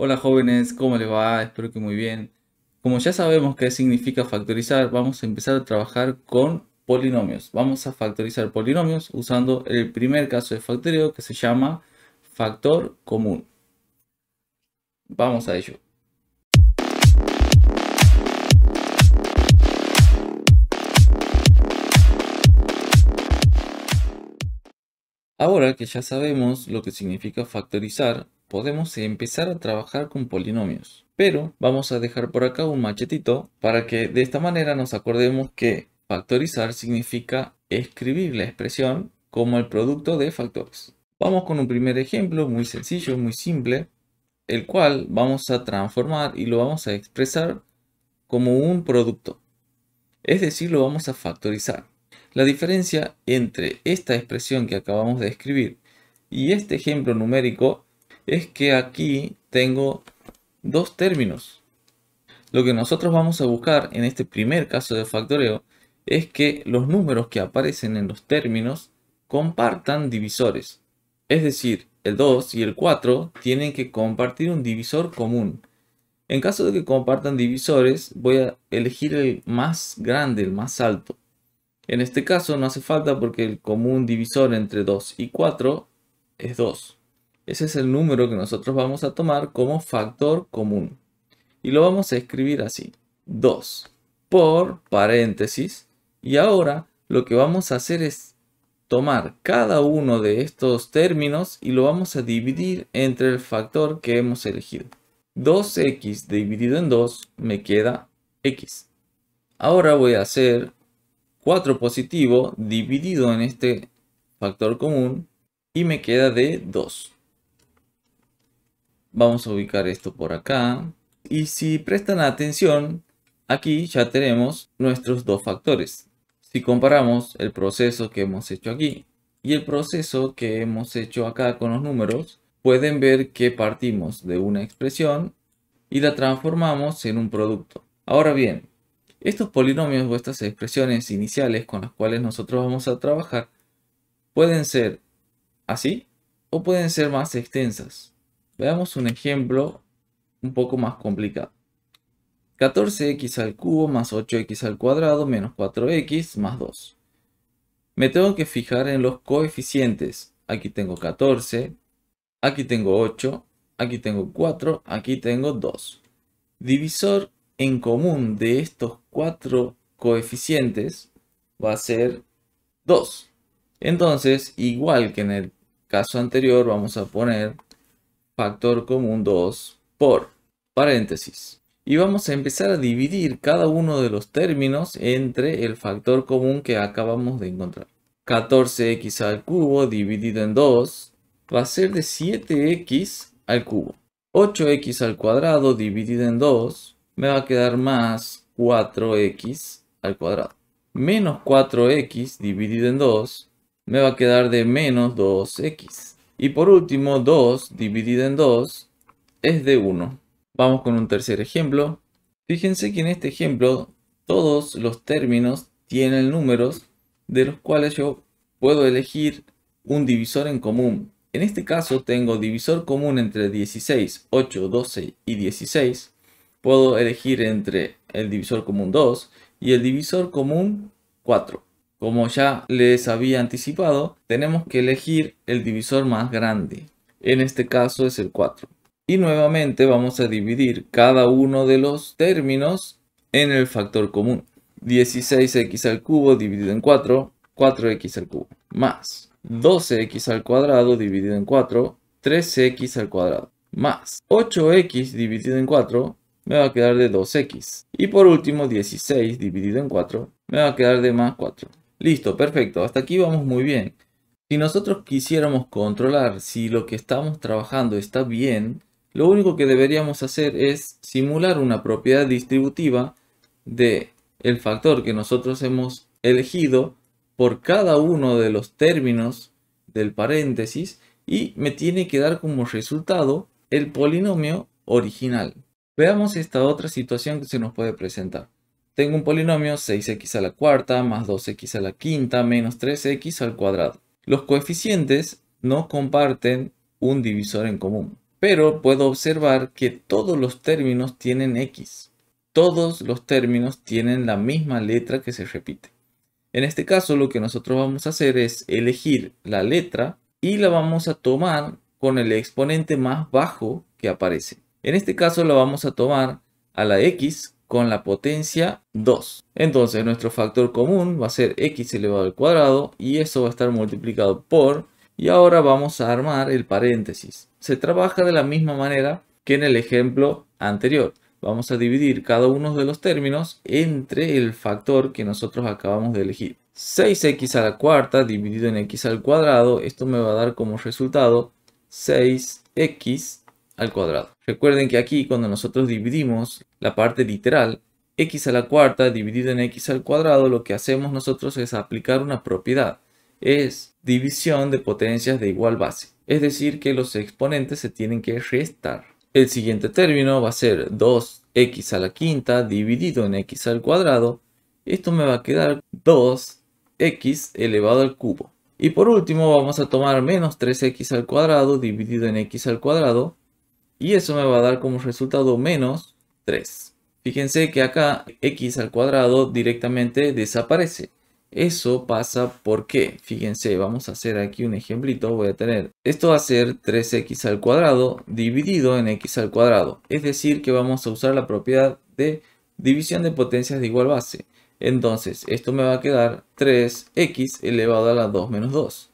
Hola jóvenes, ¿cómo les va? Espero que muy bien. Como ya sabemos qué significa factorizar, vamos a empezar a trabajar con polinomios. Vamos a factorizar polinomios usando el primer caso de factoreo que se llama factor común. Vamos a ello. Ahora que ya sabemos lo que significa factorizar, podemos empezar a trabajar con polinomios. Pero vamos a dejar por acá un machetito para que de esta manera nos acordemos que factorizar significa escribir la expresión como el producto de factores. Vamos con un primer ejemplo muy sencillo, muy simple, el cual vamos a transformar y lo vamos a expresar como un producto. Es decir, lo vamos a factorizar. La diferencia entre esta expresión que acabamos de escribir y este ejemplo numérico es que aquí tengo dos términos. Lo que nosotros vamos a buscar en este primer caso de factoreo es que los números que aparecen en los términos compartan divisores. Es decir, el 2 y el 4 tienen que compartir un divisor común. En caso de que compartan divisores, voy a elegir el más grande, el más alto. En este caso no hace falta porque el común divisor entre 2 y 4 es 2. Ese es el número que nosotros vamos a tomar como factor común. Y lo vamos a escribir así. 2 por paréntesis. Y ahora lo que vamos a hacer es tomar cada uno de estos términos y lo vamos a dividir entre el factor que hemos elegido. 2x dividido en 2 me queda x. Ahora voy a hacer 4 positivo dividido en este factor común y me queda de 2. Vamos a ubicar esto por acá. Y si prestan atención, aquí ya tenemos nuestros dos factores. Si comparamos el proceso que hemos hecho aquí y el proceso que hemos hecho acá con los números, pueden ver que partimos de una expresión y la transformamos en un producto. Ahora bien, estos polinomios o estas expresiones iniciales con las cuales nosotros vamos a trabajar pueden ser así o pueden ser más extensas. Veamos un ejemplo un poco más complicado. 14x al cubo más 8x al cuadrado menos 4x más 2. Me tengo que fijar en los coeficientes. Aquí tengo 14, aquí tengo 8, aquí tengo 4, aquí tengo 2. Divisor en común de estos 4 coeficientes va a ser 2. Entonces, igual que en el caso anterior, vamos a poner factor común 2 por paréntesis. Y vamos a empezar a dividir cada uno de los términos entre el factor común que acabamos de encontrar. 14x al cubo dividido en 2 va a ser de 7x al cubo. 8x al cuadrado dividido en 2 me va a quedar más 4x al cuadrado. Menos 4x dividido en 2 me va a quedar de menos 2x. Y por último, 2 dividido en 2 es de 1. Vamos con un tercer ejemplo. Fíjense que en este ejemplo todos los términos tienen números de los cuales yo puedo elegir un divisor en común. En este caso tengo divisor común entre 16, 8, 12 y 16. Puedo elegir entre el divisor común 2 y el divisor común 4. Como ya les había anticipado, tenemos que elegir el divisor más grande. En este caso es el 4. Y nuevamente vamos a dividir cada uno de los términos en el factor común. 16x al cubo dividido en 4, 4x al cubo, más 12x al cuadrado dividido en 4, 3x al cuadrado, más 8x dividido en 4, me va a quedar de 2x. Y por último, 16 dividido en 4, me va a quedar de más 4. Listo, perfecto, hasta aquí vamos muy bien. Si nosotros quisiéramos controlar si lo que estamos trabajando está bien, lo único que deberíamos hacer es simular una propiedad distributiva de el factor que nosotros hemos elegido por cada uno de los términos del paréntesis y me tiene que dar como resultado el polinomio original. Veamos esta otra situación que se nos puede presentar. Tengo un polinomio 6x a la cuarta más 2x a la quinta menos 3x al cuadrado. Los coeficientes no comparten un divisor en común. pero puedo observar que todos los términos tienen X. Todos los términos tienen la misma letra que se repite. En este caso, lo que nosotros vamos a hacer es elegir la letra y la vamos a tomar con el exponente más bajo que aparece. En este caso, la vamos a tomar a la X con la potencia 2. Entonces, nuestro factor común va a ser X elevado al cuadrado y eso va a estar multiplicado por... Y ahora vamos a armar el paréntesis. Se trabaja de la misma manera que en el ejemplo anterior. Vamos a dividir cada uno de los términos entre el factor que nosotros acabamos de elegir. 6x a la cuarta dividido en x al cuadrado, esto me va a dar como resultado 6x al cuadrado. Recuerden que aquí cuando nosotros dividimos la parte literal, x a la cuarta dividido en x al cuadrado, lo que hacemos nosotros es aplicar una propiedad. Es división de potencias de igual base. Es decir, que los exponentes se tienen que restar. El siguiente término va a ser 2x a la quinta dividido en x al cuadrado. Esto me va a quedar 2x elevado al cubo. Y por último vamos a tomar menos 3x al cuadrado dividido en x al cuadrado. Y eso me va a dar como resultado menos 3. Fíjense que acá x al cuadrado directamente desaparece. Eso pasa porque, fíjense, vamos a hacer aquí un ejemplito. Voy a tener, esto va a ser 3x al cuadrado dividido en x al cuadrado. Es decir, que vamos a usar la propiedad de división de potencias de igual base. Entonces, esto me va a quedar 3x elevado a la 2 menos 2.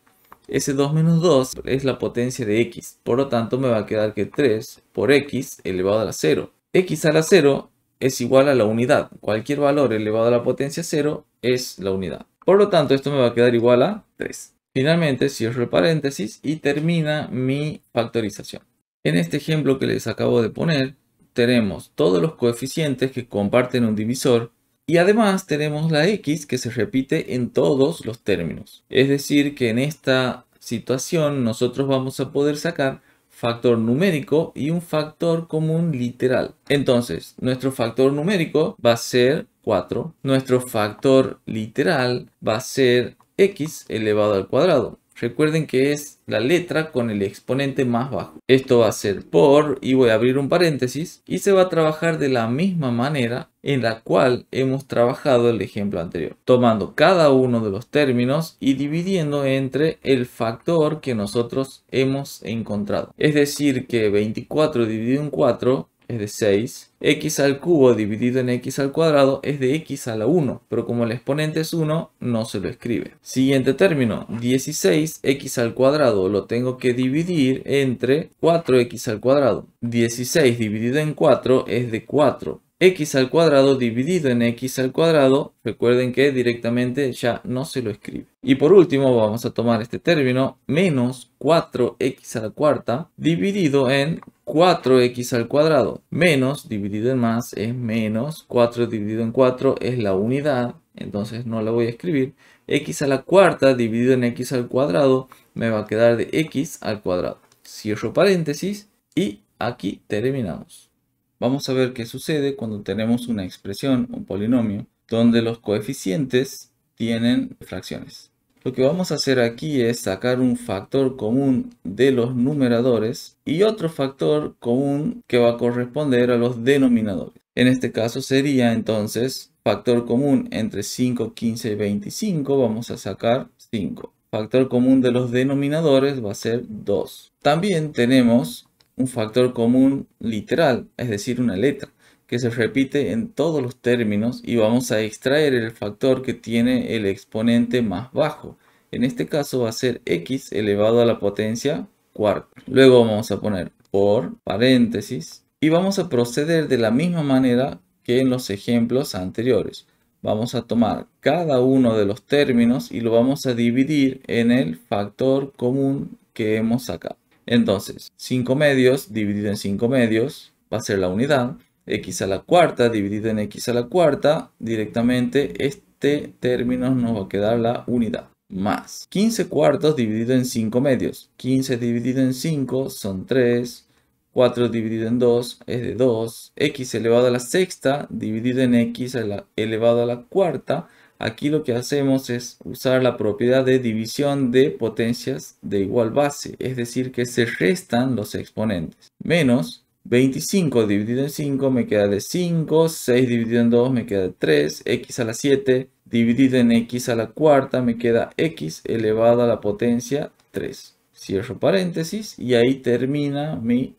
Ese 2 menos 2 es la potencia de x. Por lo tanto, me va a quedar que 3 por x elevado a la 0. X a la 0 es igual a la unidad. Cualquier valor elevado a la potencia 0 es la unidad. Por lo tanto, esto me va a quedar igual a 3. Finalmente, cierro el paréntesis y termina mi factorización. En este ejemplo que les acabo de poner, tenemos todos los coeficientes que comparten un divisor y además tenemos la x que se repite en todos los términos. Es decir, que en esta situación nosotros vamos a poder sacar factor numérico y un factor común literal. Entonces, nuestro factor numérico va a ser 4. Nuestro factor literal va a ser x elevado al cuadrado. Recuerden que es la letra con el exponente más bajo. Esto va a ser por, y voy a abrir un paréntesis, y se va a trabajar de la misma manera en la cual hemos trabajado el ejemplo anterior. Tomando cada uno de los términos y dividiendo entre el factor que nosotros hemos encontrado. Es decir que 24 dividido en 4 es de 6. X al cubo dividido en x al cuadrado es de x a la 1. Pero como el exponente es 1, no se lo escribe. Siguiente término. 16x al cuadrado lo tengo que dividir entre 4x al cuadrado. 16 dividido en 4 es de 4. X al cuadrado dividido en x al cuadrado, recuerden que directamente ya no se lo escribe. Y por último vamos a tomar este término, menos 4x a la cuarta dividido en 4x al cuadrado. Menos dividido en más es menos, 4 dividido en 4 es la unidad, entonces no la voy a escribir. X a la cuarta dividido en x al cuadrado me va a quedar de x al cuadrado. Cierro paréntesis y aquí terminamos. Vamos a ver qué sucede cuando tenemos una expresión, un polinomio, donde los coeficientes tienen fracciones. Lo que vamos a hacer aquí es sacar un factor común de los numeradores y otro factor común que va a corresponder a los denominadores. En este caso sería entonces factor común entre 5, 15 y 25. Vamos a sacar 5. Factor común de los denominadores va a ser 2. También tenemos un factor común literal, es decir, una letra, que se repite en todos los términos y vamos a extraer el factor que tiene el exponente más bajo. En este caso va a ser x elevado a la potencia cuarta. Luego vamos a poner por paréntesis y vamos a proceder de la misma manera que en los ejemplos anteriores. Vamos a tomar cada uno de los términos y lo vamos a dividir en el factor común que hemos sacado. Entonces, 5 medios dividido en 5 medios va a ser la unidad. X a la cuarta dividido en x a la cuarta, directamente este término nos va a quedar la unidad. Más 15 cuartos dividido en 5 medios. 15 dividido en 5 son 3. 4 dividido en 2 es de 2. X elevado a la sexta dividido en x elevado a la cuarta Aquí lo que hacemos es usar la propiedad de división de potencias de igual base, es decir, que se restan los exponentes. Menos 25 dividido en 5 me queda de 5, 6 dividido en 2 me queda de 3, x a la 7 dividido en x a la cuarta me queda x elevado a la potencia 3. Cierro paréntesis y ahí termina mi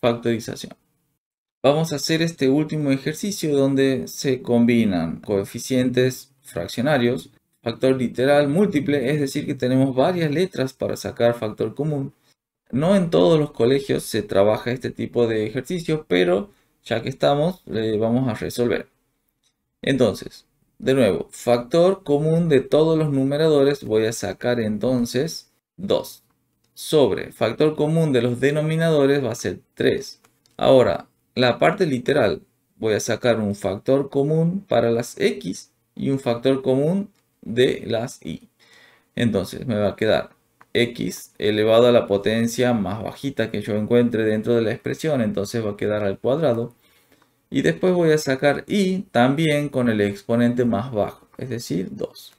factorización. Vamos a hacer este último ejercicio donde se combinan coeficientes fraccionarios, factor literal múltiple, es decir que tenemos varias letras para sacar factor común. No en todos los colegios se trabaja este tipo de ejercicios, pero ya que estamos, vamos a resolver. Entonces, de nuevo, factor común de todos los numeradores voy a sacar entonces 2. Sobre factor común de los denominadores va a ser 3. Ahora, la parte literal, voy a sacar un factor común para las x y un factor común de las y. Entonces me va a quedar x elevado a la potencia más bajita que yo encuentre dentro de la expresión, entonces va a quedar al cuadrado. Y después voy a sacar y también con el exponente más bajo, es decir, 2.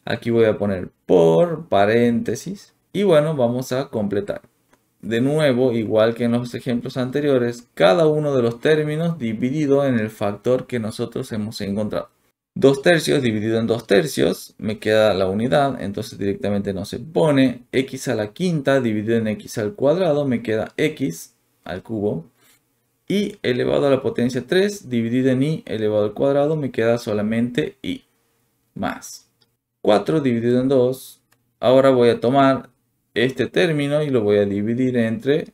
Aquí voy a poner por paréntesis y bueno, vamos a completar. De nuevo, igual que en los ejemplos anteriores, cada uno de los términos dividido en el factor que nosotros hemos encontrado. 2 tercios dividido en 2 tercios, me queda la unidad, entonces directamente no se pone. X a la quinta dividido en x al cuadrado, me queda x al cubo. Y elevado a la potencia 3 dividido en y elevado al cuadrado, me queda solamente y. Más 4 dividido en 2. Ahora voy a tomar este término y lo voy a dividir entre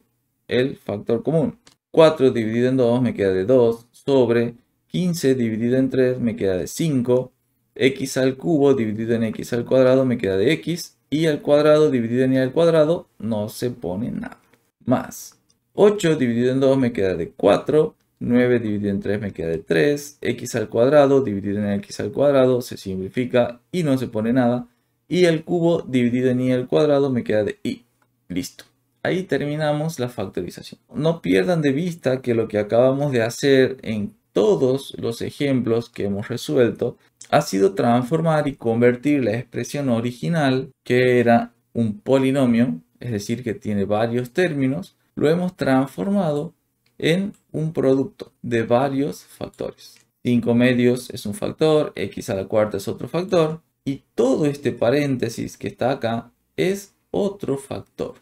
el factor común. 4 dividido en 2 me queda de 2 sobre 15 dividido en 3 me queda de 5. X al cubo dividido en x al cuadrado me queda de x. Y al cuadrado dividido en y al cuadrado no se pone nada. Más 8 dividido en 2 me queda de 4. 9 dividido en 3 me queda de 3. X al cuadrado dividido en x al cuadrado se simplifica y no se pone nada. Y el cubo dividido en y al cuadrado me queda de y. Listo. Ahí terminamos la factorización. No pierdan de vista que lo que acabamos de hacer en todos los ejemplos que hemos resuelto ha sido transformar y convertir la expresión original, que era un polinomio, es decir, que tiene varios términos, lo hemos transformado en un producto de varios factores. 5 medios es un factor, x a la cuarta es otro factor, y todo este paréntesis que está acá es otro factor.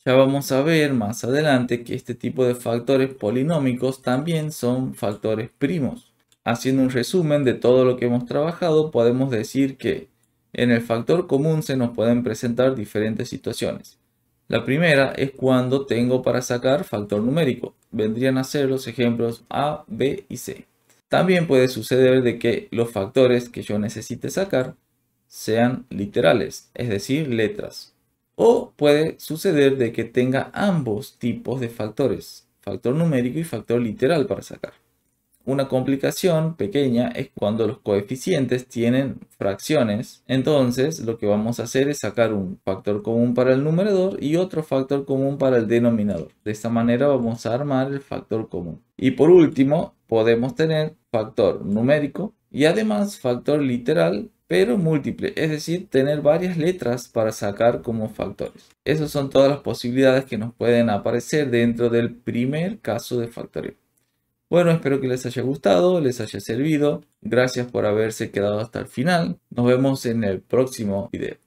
Ya vamos a ver más adelante que este tipo de factores polinómicos también son factores primos. Haciendo un resumen de todo lo que hemos trabajado, podemos decir que en el factor común se nos pueden presentar diferentes situaciones. La primera es cuando tengo para sacar factor numérico. Vendrían a ser los ejemplos A, B y C. También puede suceder de que los factores que yo necesite sacar sean literales, es decir, letras. O puede suceder de que tenga ambos tipos de factores, factor numérico y factor literal para sacar. Una complicación pequeña es cuando los coeficientes tienen fracciones. Entonces lo que vamos a hacer es sacar un factor común para el numerador y otro factor común para el denominador. De esta manera vamos a armar el factor común. Y por último podemos tener factor numérico y además factor literal pero múltiple, es decir, tener varias letras para sacar como factores. Esas son todas las posibilidades que nos pueden aparecer dentro del primer caso de factoría. Bueno, espero que les haya gustado, les haya servido. Gracias por haberse quedado hasta el final. Nos vemos en el próximo video.